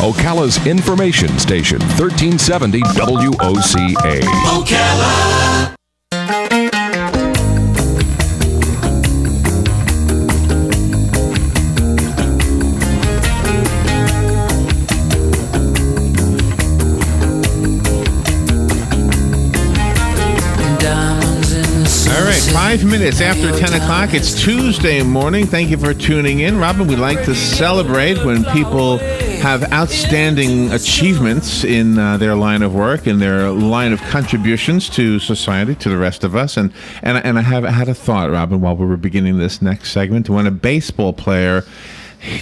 Ocala's information station, 1370 WOCA. Ocala. All right, 5 minutes after 10 o'clock. It's Tuesday morning. Thank you for tuning in. Robin, we like to celebrate when people have outstanding achievements in their line of work and their line of contributions to society, to the rest of us. And I have had a thought, Robin, while we were beginning this next segment. When a baseball player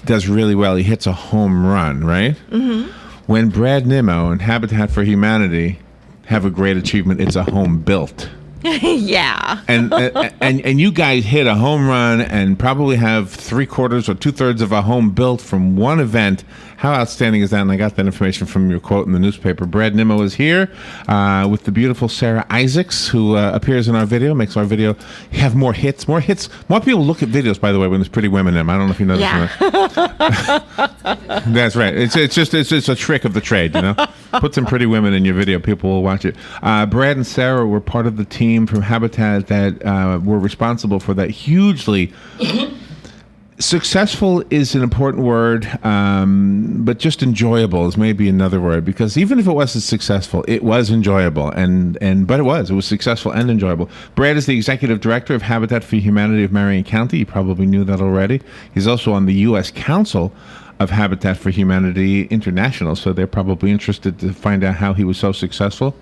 does really well, he hits a home run, right? Mm-hmm. When Brad Nimmo and Habitat for Humanity have a great achievement, it's a home built. Yeah. and you guys hit a home run and probably have 3/4 or 2/3 of a home built from one event. How outstanding is that? And I got that information from your quote in the newspaper. Brad Nimmo is here with the beautiful Sarah Isaacs, who appears in our video, makes our video have more hits. More people look at videos, by the way, when there's pretty women in them. I don't know if you know that. That's right. It's just a trick of the trade, you know. Put some pretty women in your video, people will watch it. Brad and Sarah were part of the team from Habitat that were responsible for that hugely. Successful is an important word, but just enjoyable is maybe another word, because even if it wasn't successful, it was enjoyable, but it was successful and enjoyable. Brad is the executive director of Habitat for Humanity of Marion County. You probably knew that already. He's also on the U.S. Council of Habitat for Humanity International, so they're probably interested to find out how he was so successful.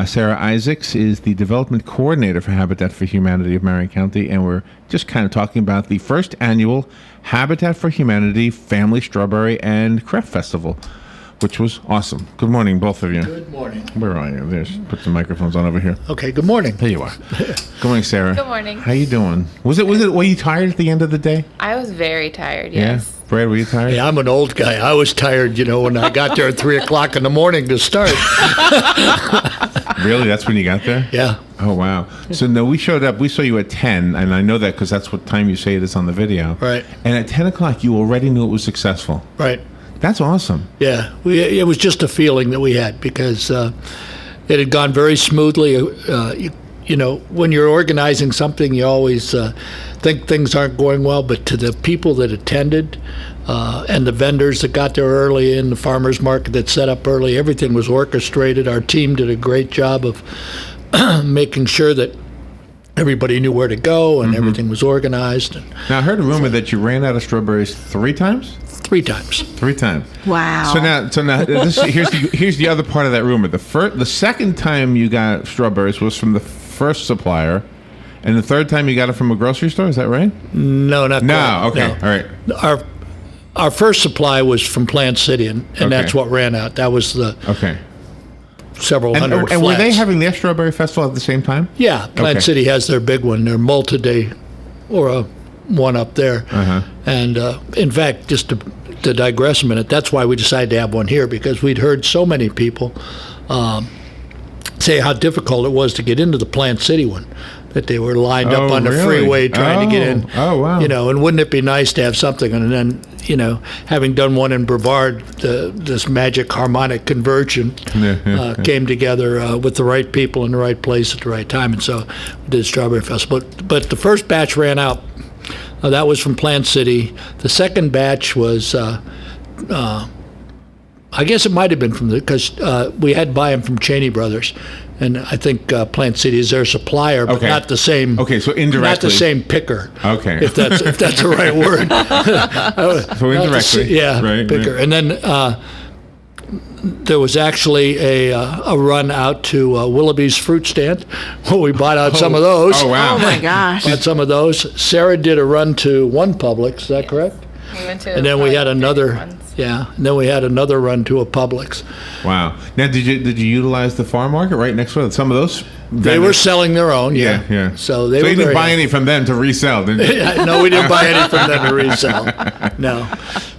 Sarah Isaacs is the development coordinator for Habitat for Humanity of Marion County, and we're just kind of talking about the first annual Habitat for Humanity Family Strawberry and Craft Festival, which was awesome. Good morning, both of you. Good morning. Where are you? There's put some microphones on over here. Okay, good morning. There you are. Good morning, Sarah. Good morning. How you doing? Were you tired at the end of the day? I was very tired, yes. Yeah. Brad, were you tired? Yeah, I'm an old guy. I was tired, when I got there at 3 o'clock in the morning to start. Really? That's when you got there? Yeah. Oh, wow. So, no, we showed up. We saw you at 10, and I know that because that's what time you say it is on the video. Right. And at 10 o'clock, you already knew it was successful. Right. That's awesome. Yeah. It was just a feeling that we had because it had gone very smoothly. When you're organizing something, you always think things aren't going well, but to the people that attended and the vendors that got there early in the farmers market that set up early, everything was orchestrated. Our team did a great job of making sure that everybody knew where to go and everything was organized. Now, I heard a rumor that you ran out of strawberries 3 times? 3 times. 3 times. Wow. So now here's the other part of that rumor. The second time you got strawberries was from the first supplier, and the third time you got it from a grocery store. Is that right? No, not No. quite. Okay. No. All right. Our first supply was from Plant City, and that's what ran out. That was the several hundred And were they flats. having their strawberry festival at the same time? Yeah, Plant City has their big one, their multi-day, or a one up there. And in fact, just to digress a minute, that's why we decided to have one here, because we'd heard so many people say how difficult it was to get into the Plant City one, that they were lined up on the freeway trying to get in. Oh, wow. And wouldn't it be nice to have something? And then, having done one in Brevard, this magic harmonic conversion came together with the right people in the right place at the right time. And so we did Strawberry Festival. But the first batch ran out. That was from Plant City. The second batch was, I guess it might have been because we had to buy them from Cheney Brothers. And I think Plant City is their supplier, but not the same. Okay, so indirectly, not the same picker. Okay, if that's the right word. So indirectly, picker. Right. And then there was actually a run out to Willoughby's fruit stand. Well, we bought out some of those. Oh wow! Oh my gosh! Bought some of those. Sarah did a run to one Publix. Is that correct? We went to. And then we had another. Yeah, and then we had another run to a Publix. Wow! Now, did you utilize the farm market right next door? Some of those they were selling their own. Yeah. So you didn't buy any from them to resell, did you? No, we didn't buy any from them to resell. No.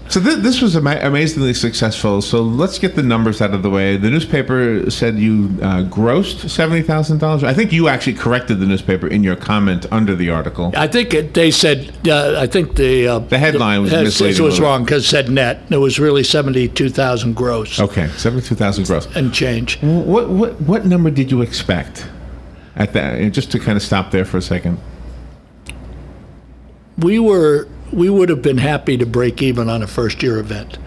So this was amazingly successful. So let's get the numbers out of the way. The newspaper said you grossed $70,000. I think you actually corrected the newspaper in your comment under the article. I think they said. I think the headline was misleading. It was wrong because it said net. It was really 72,000 gross. Okay, 72,000 gross and change. What number did you expect at that? And just to kind of stop there for a second. We would have been happy to break even on a first-year event.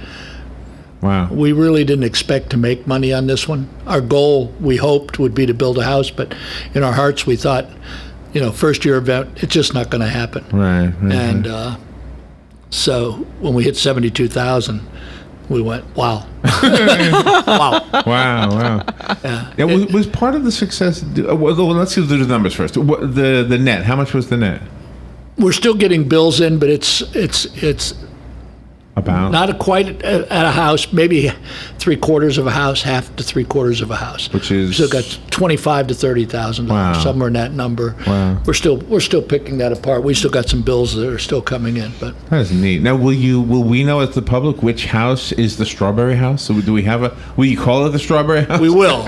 Wow. We really didn't expect to make money on this one. Our goal, we hoped, would be to build a house, but in our hearts we thought, first-year event, it's just not going to happen. Right. And so when we hit 72,000, we went, wow. Wow. Wow. Yeah. Was part of the success, well, let's see the numbers first. The net, how much was the net? We're still getting bills in, but it's about not quite at a house. Maybe 3/4 of a house, half to 3/4 of a house. Which is still got $25,000 to $30,000, wow. Somewhere in that number. Wow. We're still picking that apart. We still got some bills that are still coming in, but that's neat. Now, will we know as the public which house is the Strawberry House? So do we have will you call it the Strawberry House? We will.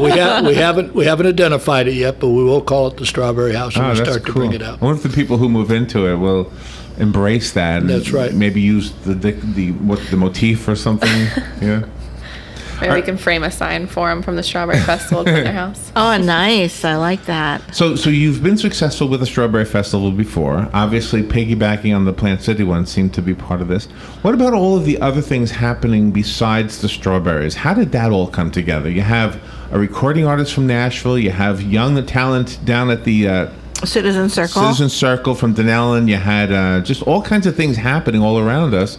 We haven't identified it yet, but we will call it the Strawberry House when we start to bring it out. I wonder if the people who move into it will embrace that. And that's right. Maybe use the motif or something. Yeah. Maybe we can frame a sign for them from the Strawberry Festival to put in their house. Oh, nice. I like that. So you've been successful with the Strawberry Festival before. Obviously, piggybacking on the Plant City one seemed to be part of this. What about all of the other things happening besides the strawberries? How did that all come together? You have a recording artist from Nashville. You have young talent down at the Citizen Circle from Denellen. You had just all kinds of things happening all around us.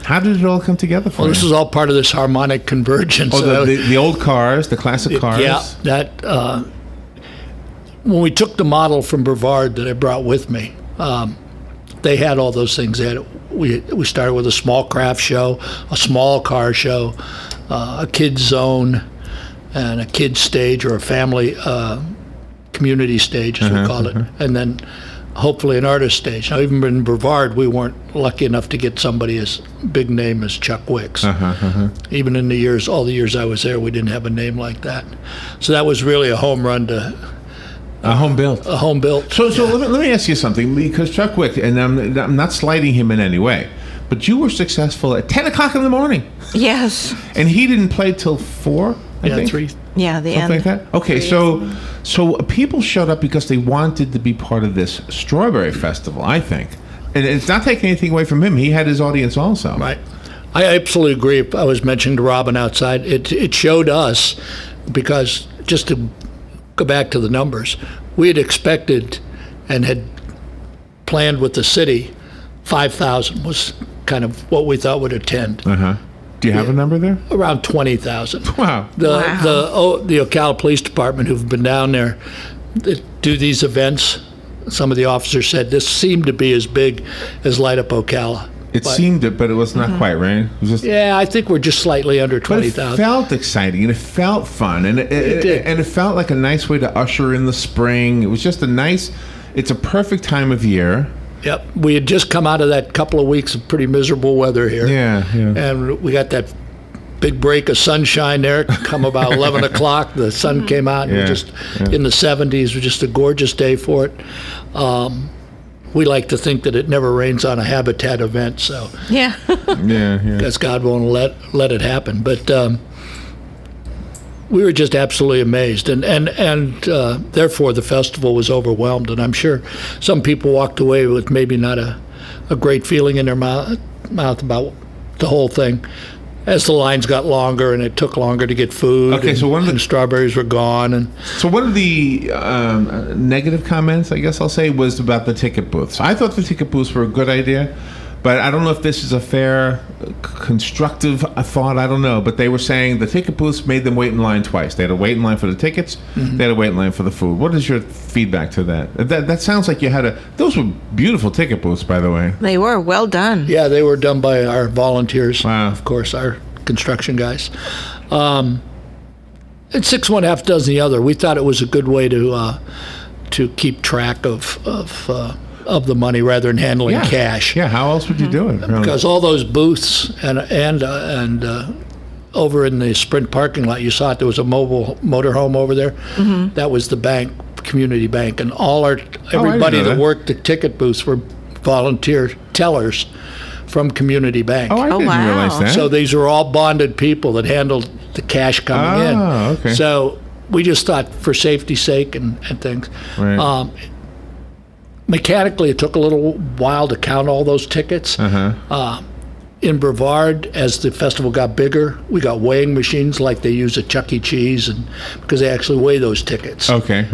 How did it all come together for you? Well, this is all part of this harmonic convergence. Oh, the old cars, the classic cars? Yeah, that when we took the model from Brevard that I brought with me, they had all those things. We started with a small craft show, a small car show, a kids zone, and a kids stage or a family community stage, as we call it, and then hopefully an artist stage. Now, even in Brevard, we weren't lucky enough to get somebody as big name as Chuck Wicks. Even in all the years I was there, we didn't have a name like that. So that was really a home run to a home built. A home built. So let me ask you something, because Chuck Wicks, and I'm not slighting him in any way, but you were successful at 10 o'clock in the morning. Yes. And he didn't play till 4, I think? 3. Yeah, the Something end. like that? Okay, so people showed up because they wanted to be part of this Strawberry Festival, I think. And it's not taking anything away from him. He had his audience also. Right. I absolutely agree. I was mentioning to Robin outside, it showed us, because just to go back to the numbers, we had expected and had planned with the city, 5,000 was kind of what we thought would attend. Do you have a number there? Around 20,000. Wow. The Ocala Police Department, who've been down there, that do these events, some of the officers said this seemed to be as big as Light Up Ocala. It seemed it, but it was not quite, right? It was just, yeah, I think we're just slightly under but 20,000. it felt exciting, and it felt fun, and it did. And it felt like a nice way to usher in the spring. It was just it's a perfect time of year. Yep. We had just come out of that couple of weeks of pretty miserable weather here. Yeah. And we got that big break of sunshine there. Come about 11 o'clock, the sun came out, and in the 70s. It was just a gorgeous day for it. We like to think that it never rains on a Habitat event, so Yeah. guess God won't let it happen. But we were just absolutely amazed, and therefore the festival was overwhelmed. And I'm sure some people walked away with maybe not a great feeling in their mouth about the whole thing, as the lines got longer and it took longer to get food. Okay, so one of the strawberries were gone, and so one of the negative comments, I guess I'll say, was about the ticket booths. I thought the ticket booths were a good idea, but I don't know if this is a fair, constructive thought. I don't know. But they were saying the ticket booths made them wait in line twice. They had to wait in line for the tickets. They had to wait in line for the food. What is your feedback to that? That sounds like you had those were beautiful ticket booths, by the way. They were well done. yeah, they were done by our volunteers. Wow. Of course, our construction guys. It's 6 1 half dozen the other. We thought it was a good way to keep track of of the money rather than handling cash. Yeah, how else would you do it? Really? Because all those booths and over in the Sprint parking lot, you saw it. There was a mobile motorhome over there. That was the bank, community bank, and everybody that worked the ticket booths were volunteer tellers from community bank. Oh, I didn't realize that. So these are all bonded people that handled the cash coming in. Okay. So we just thought, for safety's sake and things. Right. Mechanically, it took a little while to count all those tickets. In Brevard, as the festival got bigger, we got weighing machines like they use at Chuck E. Cheese, and because they actually weigh those tickets. Okay.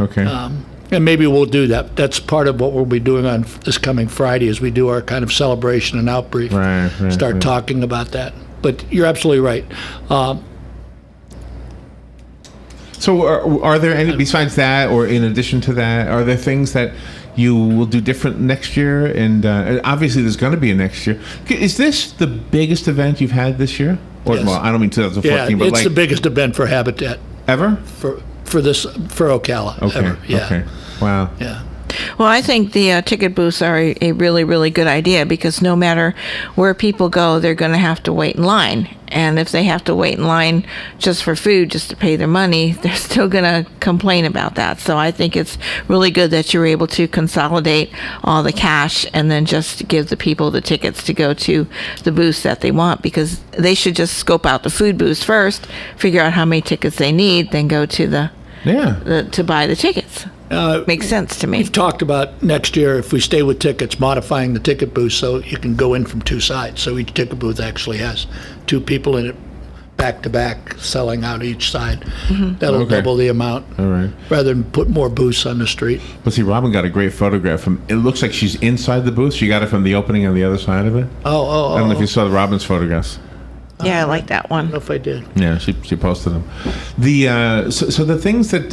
And maybe we'll do that. That's part of what we'll be doing on this coming Friday, as we do our kind of celebration and outbrief. Right. Start talking about that. But you're absolutely right. So are there any, besides that, or in addition to that, are there things that you will do different next year? And obviously there's going to be a next year. Is this the biggest event you've had this year? Or, Yes. Well, I don't mean 2014, but it's like... the biggest event for Habitat Ever? for Ocala. Okay. Ever. Yeah. Okay. Wow. Yeah. Well, I think the ticket booths are a really, really good idea, because no matter where people go, they're going to have to wait in line. And if they have to wait in line just for food, just to pay their money, they're still going to complain about that. So I think it's really good that you're able to consolidate all the cash and then just give the people the tickets to go to the booths that they want, because they should just scope out the food booths first, figure out how many tickets they need, then go to to buy the tickets. Makes sense to me. We've talked about next year, if we stay with tickets, modifying the ticket booth so you can go in from two sides. So each ticket booth actually has two people in it, back to back, selling out each side. That'll double the amount. All right. Rather than put more booths on the street. But see, Robin got a great photograph from. It looks like she's inside the booth. She got it from the opening on the other side of it. I don't know if you saw Robin's photographs. Yeah, I like that I don't one. know if I did. Yeah, she posted them. So the things that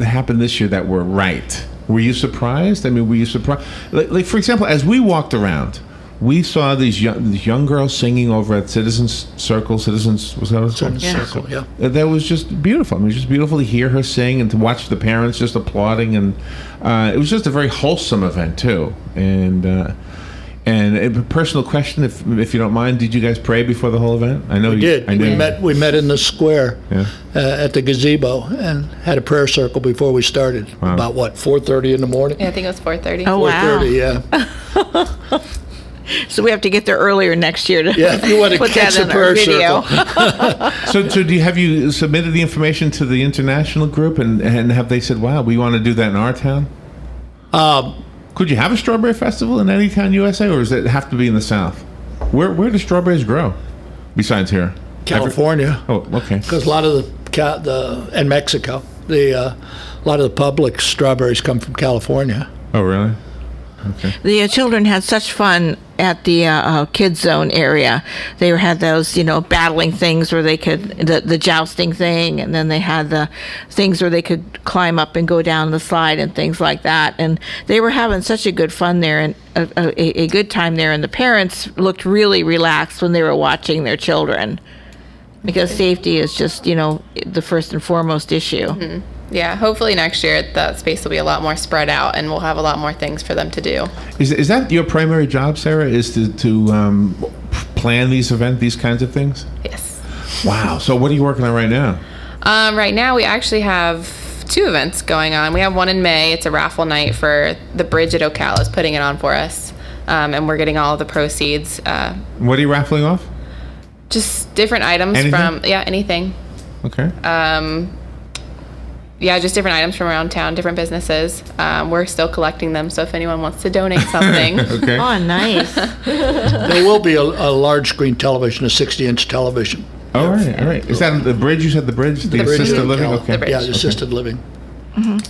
happened this year that were right. Were you surprised? I mean, were you surprised? Like for example, as we walked around, we saw these young girls singing over at Citizens Circle. Was that what it was called? Circle, yeah. That was just beautiful. I mean, it was just beautiful to hear her sing and to watch the parents just applauding, and it was just a very wholesome event too. And a personal question, if you don't mind, did you guys pray before the whole event? I know We did. We met in the square at the gazebo and had a prayer circle before we started. Wow. About 4:30 in the morning. Yeah, I think it was 4:30. Oh, wow. 4:30, yeah. So we have to get there earlier next year to Yeah, if you want to put catch that the in our prayer video. circle. So have you submitted the information to the international group, and have they said, wow, we want to do that in our town? Could you have a strawberry festival in any town, USA, or does it have to be in the South? Where do strawberries grow, besides here? California. Oh, okay. Because a lot of and Mexico, a lot of the public strawberries come from California. Oh, really? Okay. The children had such fun at the kids zone area. They had those, battling things where they could, the jousting thing, and then they had the things where they could climb up and go down the slide and things like that. And they were having such a good fun there and a good time there. And the parents looked really relaxed when they were watching their children, because safety is just, the first and foremost issue. Mm-hmm. Yeah, hopefully next year that space will be a lot more spread out and we'll have a lot more things for them to do. Is that your primary job, Sarah, is to plan these kinds of things? Yes. Wow. So what are you working on right now? Right now we actually have 2 events going on. We have one in May. It's a raffle night for the bridge at Ocala is putting it on for us. And we're getting all of the proceeds. What are you raffling off? Just different items Anything? Anything. Okay. Just different items from around town, different businesses. We're still collecting them, so if anyone wants to donate something. Okay. Oh, nice. There will be a large screen television, a 60-inch television. All right. Is that the bridge? You said the bridge? The bridge assisted in living? Ocala. Okay. The bridge. Yeah, the assisted living.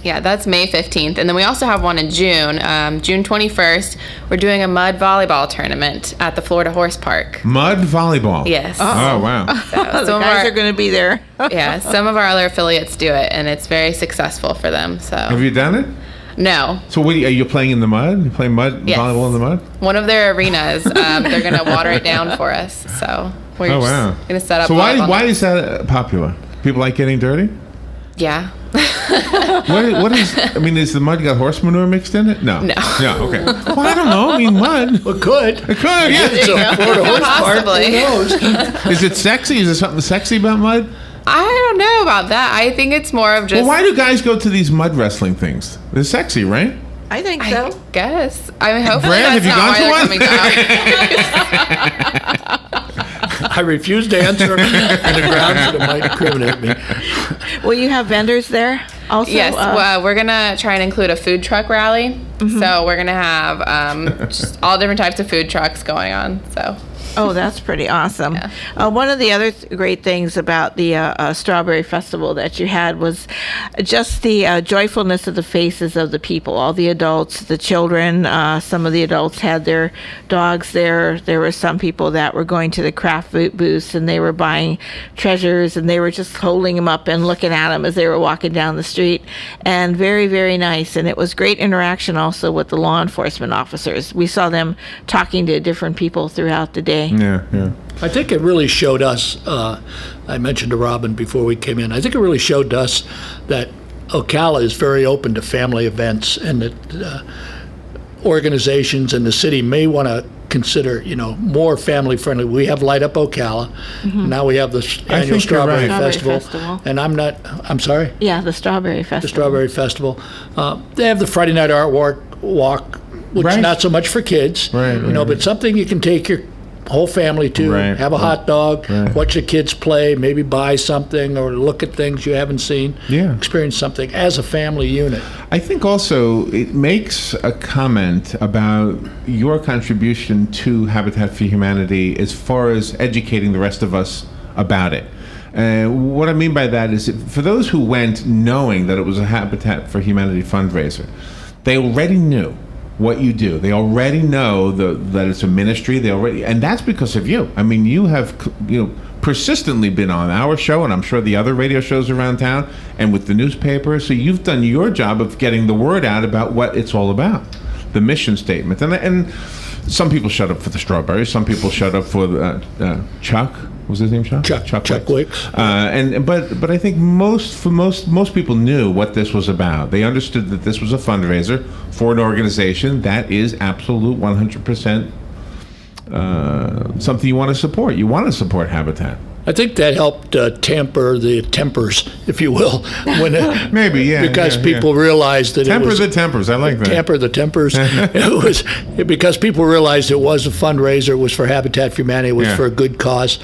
Yeah, that's May 15th. And then we also have one in June. June 21st, we're doing a mud volleyball tournament at the Florida Horse Park. Mud volleyball? Yes. Oh, wow. So The some of guys our- are going to be there. yeah, some of our other affiliates do it, and it's very successful for them. So Have you done it? no, So what are you playing in the mud? You playing Yes. volleyball in the mud? one of their arenas, they're going to water it down for us. So we're Oh, just wow. going to set up. So why volleyball. is that popular? People like getting dirty? Yeah. What is? I mean, is the mud got horse manure mixed in it? No. No. Okay. Well, I don't know. I mean, mud. Well, could. It could. Yeah. It's a Florida horse park. Possibly. Who knows? Is it sexy? Is there something sexy about mud? I don't know about that. I think it's more of just. Well, why do guys go to these mud wrestling things? They're sexy, right? I think I so. guess. I mean, hopefully Brad, that's have you not gone why to they're one? coming back. I refuse to answer on the grounds that it might incriminate me. Will you have vendors there also? Yes, well, we're gonna try and include a food truck rally. So we're gonna have just all different types of food trucks going on. So. Oh, that's pretty awesome. Yeah. One of the other great things about the Strawberry Festival that you had was just the joyfulness of the faces of the people, all the adults, the children. Some of the adults had their dogs there. There were some people that were going to the craft booths and they were buying treasures and they were just holding them up and looking at them as they were walking down the street. And very, very nice. And it was great interaction also with the law enforcement officers. We saw them talking to different people throughout the day. Yeah. I think it really showed us, I mentioned to Robin before we came in, I think it really showed us that Ocala is very open to family events and that organizations in the city may want to consider, more family friendly. We have Light Up Ocala. Now we have the annual think you're Strawberry right. Festival. And I'm sorry? Yeah, the Strawberry The Festival. Strawberry Festival. They have the Friday Night Art Walk, which Right. is not so much for kids, Right. but something you can take your whole family to, Right. have a hot dog, Right. watch the kids play, maybe buy something or look at things you haven't seen, Yeah. experience something as a family unit. I think also it makes a comment about your contribution to Habitat for Humanity as far as educating the rest of us about it. What I mean by that is for those who went knowing that it was a Habitat for Humanity fundraiser, they already knew what you do. They already know that it's a ministry. And that's because of you. I mean, you have persistently been on our show, and I'm sure the other radio shows around town, and with the newspaper. So you've done your job of getting the word out about what it's all about, the mission statement. And some people shut up for the strawberries. Some people shut up for Chuck. Was his name Chuck? Chuck Wicks. But I think most people knew what this was about. They understood that this was a fundraiser for an organization that is absolute 100% something you want to support. You want to support Habitat. I think that helped temper the tempers, if you will, when Maybe, yeah. because yeah, people realized that Temper it was the tempers. I like that. Tamper the tempers. It was because people realized it was a fundraiser. It was for Habitat for Humanity. It was Yeah. for a good cause,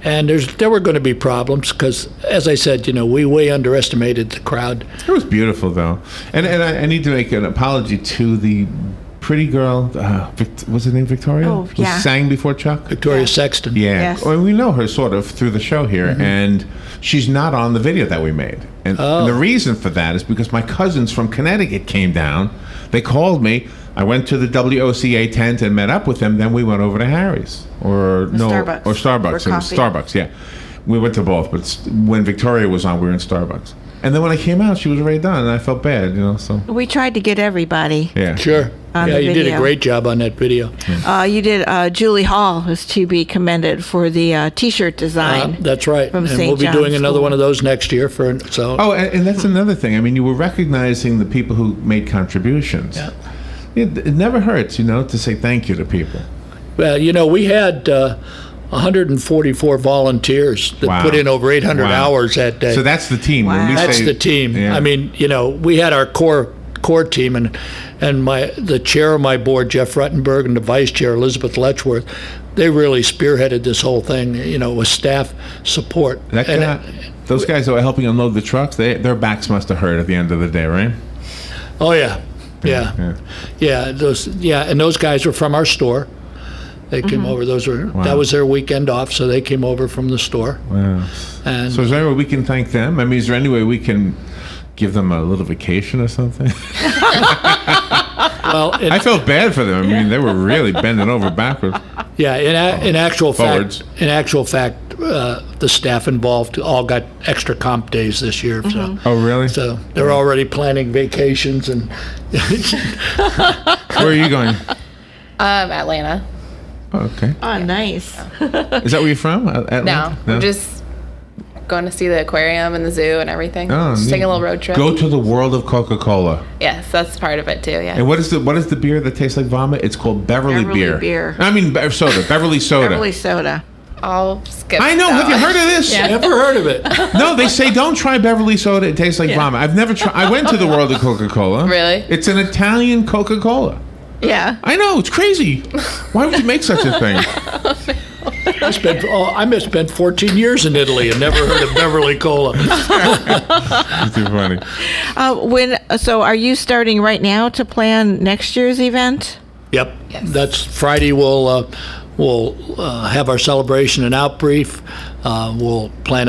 and there were going to be problems because, as I said, we way underestimated the crowd. It was beautiful, though. And I need to make an apology to the pretty girl. What's her name? Victoria? Oh, yeah. Who sang before Chuck? Victoria Sexton. Yeah, Yes. well, we know her sort of through the show here, and she's not on the video that we made. And the reason for that is because my cousins from Connecticut came down. They called me. I went to the WOCA tent and met up with them. Then we went over to Harry's Starbucks. or Starbucks. For It was coffee. Starbucks, yeah. We went to both, but when Victoria was on, we were in Starbucks. And then when I came out, she was already done, and I felt bad, So We tried to get everybody. yeah, Sure. On Yeah, the you did a video. great job on that video. You did. Julie Hall is to be commended for the T-shirt design. That's right. From And St. we'll be John's doing another School. one of those next year. Oh, and that's another thing. I mean, you were recognizing the people who made contributions. Yeah. It never hurts, to say thank you to people. Well, we had 144 volunteers that Wow. put in over 800 Wow. hours that day. So that's the team. When Wow. we That's say, the team. Yeah. I mean, we had our core team, and the chair of my board, Jeff Ruttenberg, and the vice chair, Elizabeth Letchworth. They really spearheaded this whole thing, with staff support. That And guy, those guys that were helping unload the trucks, their backs must have hurt at the end of the day, right? oh yeah, and those guys were from our store. They came over. That was their weekend off, so they came over from the store. Wow. And So is there any way we can thank them? I mean, is there any way we can give them a little vacation or something? well, I felt bad for them. I mean, they were really bending over backwards. yeah. In actual Forwards. fact, the staff involved all got extra comp days this year. Oh, really? So they're already planning vacations and. Where are you going? Atlanta. Oh, okay. Oh, nice. Is that where you're from? No, we're just going to see the aquarium and the zoo and everything. Just taking a little road trip. Go to the world of Coca-Cola. Yes, that's part of it too. Yeah. And what is the beer that tastes like vomit? It's called Beverly beer. I mean soda. Beverly soda. Beverly soda. I'll skip. I know. that Have you one. heard of this? Yeah. Never heard of it. No, they say don't try Beverly soda. It tastes like vomit. I've never tried. I went to the world of Coca-Cola. Really? It's an Italian Coca-Cola. Yeah. I know. It's crazy. Why would you make such a thing? I spent 14 years in Italy and never heard of Beverly Cola. It's too funny. So are you starting right now to plan next year's event? Yep. Yes. That's Friday. We'll have our celebration and outbrief. We'll plan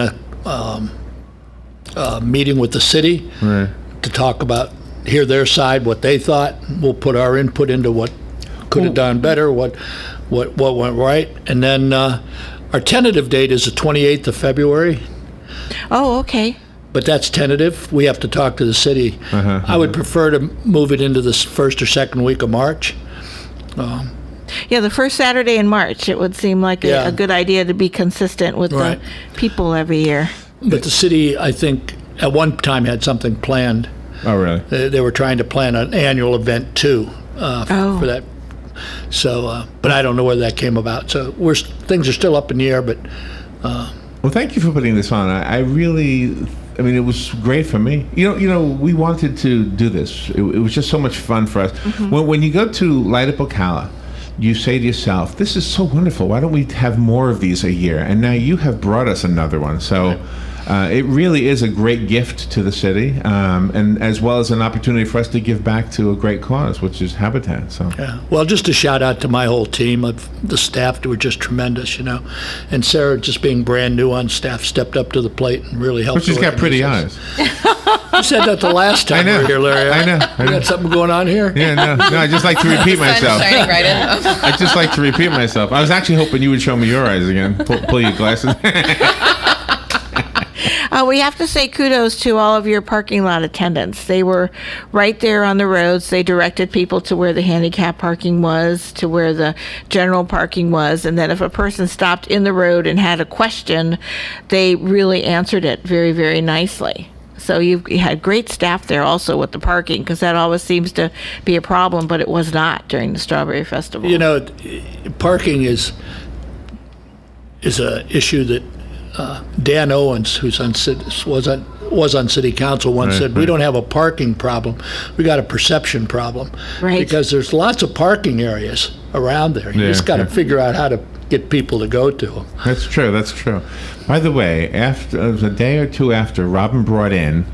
a meeting with the city to talk about, hear their side, what they thought. We'll put our input into what could have done better, what went right, and then our tentative date is the 28th of February. Oh, okay. But that's tentative. We have to talk to the city. I would prefer to move it into the first or second week of March. Yeah, the first Saturday in March. It would seem like Yeah. a good idea to be consistent with Right. the people every year. But the city, I think, at one time had something planned. Oh, really? They were trying to plan an annual event too for that. So, but I don't know whether that came about. So things are still up in the air. But Well, thank you for putting this on. I mean, it was great for me. You know, we wanted to do this. It was just so much fun for us. When you go to Light Up Ocala, you say to yourself, this is so wonderful. Why don't we have more of these a year? And now you have brought us another one. So it really is a great gift to the city, and as well as an opportunity for us to give back to a great cause, which is Habitat. So yeah. Well, just a shout out to my whole team of the staff. They were just tremendous, And Sarah, just being brand new on staff, stepped up to the plate and really helped. But she's got pretty eyes. You said that the last time I know. we were here, Larry. I know. You got something going on here? Yeah, no, I just like to repeat Sun's myself. shining right in them. I just like to repeat myself. I was actually hoping you would show me your eyes again. Pull your glasses. We have to say kudos to all of your parking lot attendants. They were right there on the roads. They directed people to where the handicap parking was, to where the general parking was, and then if a person stopped in the road and had a question, they really answered it very, very nicely. So you had great staff there also with the parking, because that always seems to be a problem, but it was not during the Strawberry Festival. Parking is an issue that Dan Owens, who's was on city council, once said, we don't have a parking problem, we got a perception problem. Right. Because there's lots of parking areas around there. You just got to figure out how to get people to go to them. That's true. By the way, after a day or two after, Robin brought in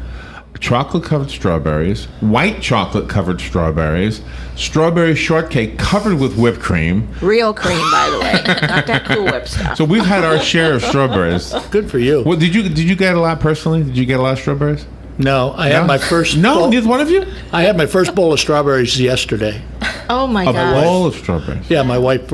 chocolate-covered strawberries, white chocolate-covered strawberries, strawberry shortcake covered with whipped cream. Real cream, by the way, not that Cool Whip stuff. So we've had our share of strawberries. Good for you. Well, did you get a lot personally? Did you get a lot of strawberries? No, I had my first. No, neither one of you? I had my first bowl of strawberries yesterday. Oh my A God! bowl of strawberries. Yeah, my wife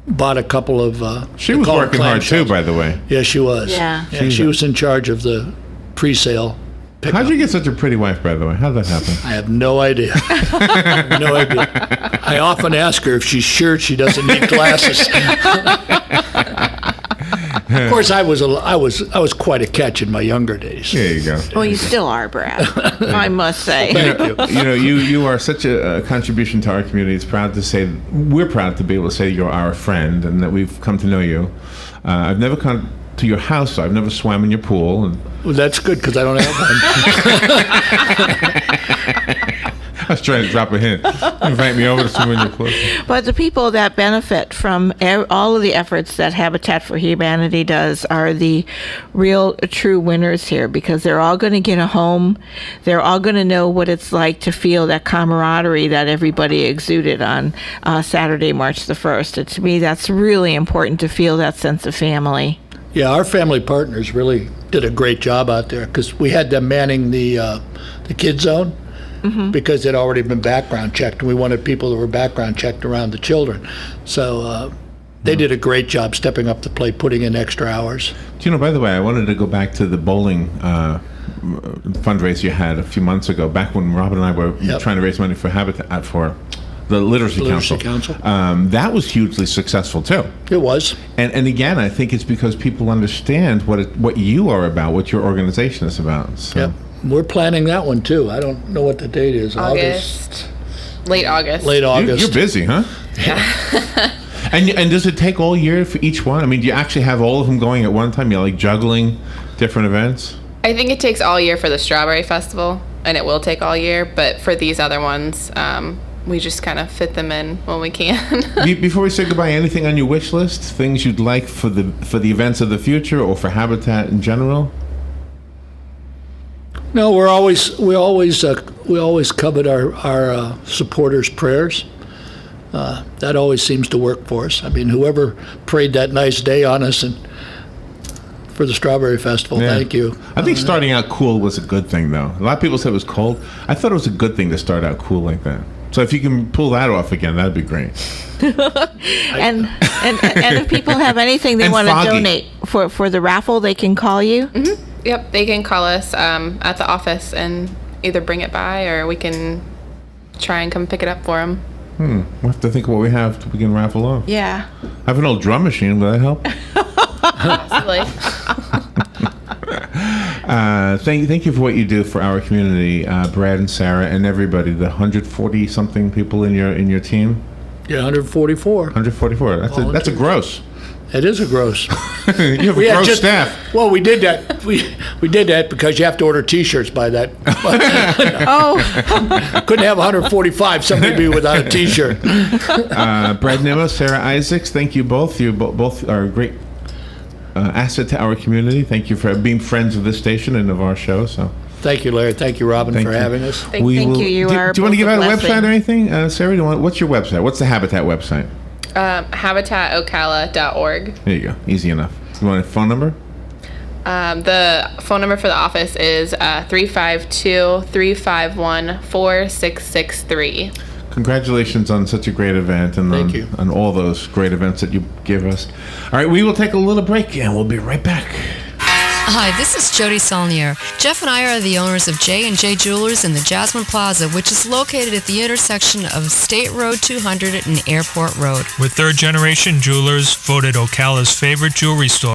bought a couple of. She was working hard too, by the way. Yeah, she was. Yeah. She was in charge of the pre-sale pickup. How'd you get such a pretty wife, by the way? How'd that happen? I have no idea. No idea. I often ask her if she's sure she doesn't need glasses. Of course, I was quite a catch in my younger days. There you go. Well, you still are, Brad. I must say. Thank you. You are such a contribution to our community. We're proud to be able to say you're our friend and that we've come to know you. I've never come to your house, so I've never swam in your pool. Well, that's good because I don't have one. I was trying to drop a hint. Invite me over to swim in your pool. But the people that benefit from all of the efforts that Habitat for Humanity does are the real, true winners here, because they're all going to get a home. They're all going to know what it's like to feel that camaraderie that everybody exuded on Saturday, March the 1st. And to me, that's really important, to feel that sense of family. Yeah, our family partners really did a great job out there because we had them manning the kid zone. Mm-hmm. Because they'd already been background checked, and we wanted people that were background checked around the children. So they did a great job stepping up the plate, putting in extra hours. Do you know, by the way, I wanted to go back to the bowling fundraiser you had a few months ago, back when Robin and I were trying to raise money for Habitat for the Literacy Literacy Council. Council. That was hugely successful too. It was. And again, I think it's because people understand what you are about, what your organization is about. So. Yep. We're planning that one too. I don't know what the date is. August. Late August. Late August. You're busy, huh? Yeah. and does it take all year for each one? I mean, do you actually have all of them going at one time? You're like juggling different events? I think it takes all year for the Strawberry Festival, and it will take all year. But for these other ones, we just kind of fit them in when we can. Before we say goodbye, anything on your wish list? Things you'd like for the events of the future or for Habitat in general? No, we always covet our supporters' prayers. That always seems to work for us. I mean, whoever prayed that nice day on us and for the Strawberry Festival, thank you. I think starting out cool was a good thing, though. A lot of people said it was cold. I thought it was a good thing to start out cool like that. So if you can pull that off again, that'd be great. And if people have anything they want to donate for the raffle, they can call you. Mm-hmm. Yep, they can call us at the office and either bring it by or we can try and come pick it up for them. We'll have to think of what we have we can raffle off. Yeah. I have an old drum machine. Will that help? Possibly. Thank you for what you do for our community, Brad and Sarah and everybody. The 140 something people in your team. Yeah, 144. 144. That's a gross. It is a gross. You have a gross staff. Well, we did that. We did that because you have to order T-shirts by that. Oh. Couldn't have 145. Somebody be without a T-shirt. Brad Nimmo, Sarah Isaacs, thank you both. You both are a great asset to our community. Thank you for being friends of this station and of our show. So. Thank you, Larry. Thank you, Robin, for having us. Thank you. Do you want to give out a website or anything, Sarah? What's your website? What's the Habitat website? HabitatOcala.org. There you go. Easy enough. You want a phone number? The phone number for the office is 352-351-4663. Congratulations on such a great event and Thank you. on all those great events that you give us. All right, we will take a little break and we'll be right back. Hi, this is Jody Saulnier. Jeff and I are the owners of J&J Jewelers in the Jasmine Plaza, which is located at the intersection of State Road 200 and Airport Road. We're third-generation jewelers, voted Ocala's favorite jewelry store.